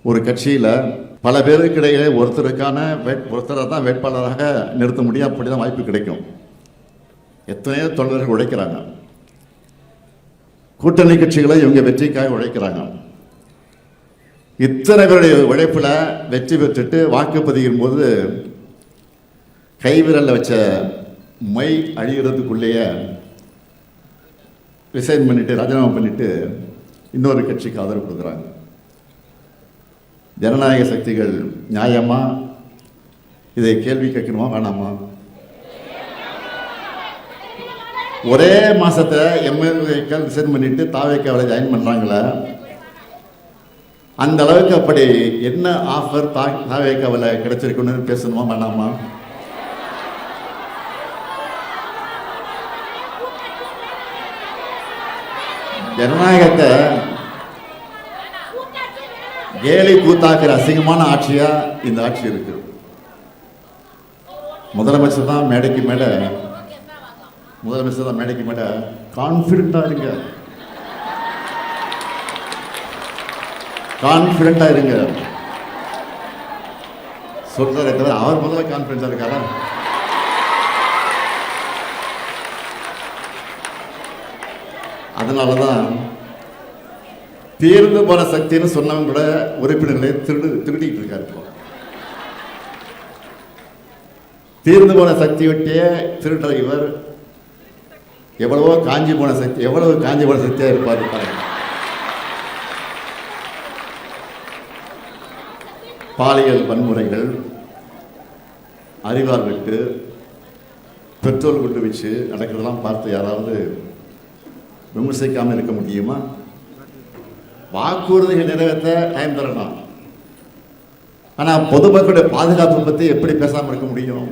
ஒரு கட்சியில் பல பேருக்கு இடையே ஒருத்தரை தான் வேட்பாளராக நிறுத்த முடியும். அப்படிதான் வாய்ப்பு கிடைக்கும். எத்தனையோ தொண்டர்கள் உழைக்கிறாங்க. கூட்டணி கட்சிகளை இவங்க வெற்றிக்காக உழைக்கிறாங்க. இத்தனை பேருடைய உழைப்பில் வெற்றி பெற்றுட்டு வாக்குப்பதிவின் போது கைவிரலில் வச்ச மை அழிகிறதுக்குள்ளேயே ரிசைன் பண்ணிட்டு ராஜினாமா பண்ணிட்டு இன்னொரு கட்சிக்கு ஆதரவு கொடுக்குறாங்க. ஜனநாயக சக்திகள் நியாயமா இதை கேள்வி கேட்கணுமா வேணாமா? ஒரே மாசத்தை எம்எல்ஏக்கள் ரிசைன் பண்ணிட்டு தாவேக்காவை ஜாயின் பண்றாங்களே, அந்த அளவுக்கு அப்படி என்ன ஆஃபர் தாவேக்காவில் கிடைச்சிருக்குன்னு பேசணுமா வேணாமா? ஜனநாயகத்தை கேலி கூத்தாக்குற அசிங்கமான ஆட்சியா இந்த ஆட்சி இருக்கு. முதலமைச்சர் தான் மேடைக்கு மேடை கான்பிடண்டா இருங்க சொல்றாரே தவிர அவர் முதல்ல கான்பிடண்டா இருக்காரா? அதனாலதான் தீர்ந்து போன சக்தின்னு சொன்னவங்க கூட உறுப்பினர்களை திருடிட்டு இருக்காரு. தீர்ந்து போன சக்தி விட்டே திருடுற இவர் எவ்வளவு காஞ்சி போன சக்தியா இருப்பார். பாலியல் வன்முறைகள், அறிவால் விட்டு பெட்ரோல் குண்டு வச்சு நடக்கிறதெல்லாம் பார்த்து யாராவது விமர்சிக்காமல் இருக்க முடியுமா? வாக்குறுதிகள் நிறைவேற்ற டைம் தரணும். ஆனால் பொதுமக்களுடைய பாதுகாப்பு பற்றி எப்படி பேசாமல் இருக்க முடியும்?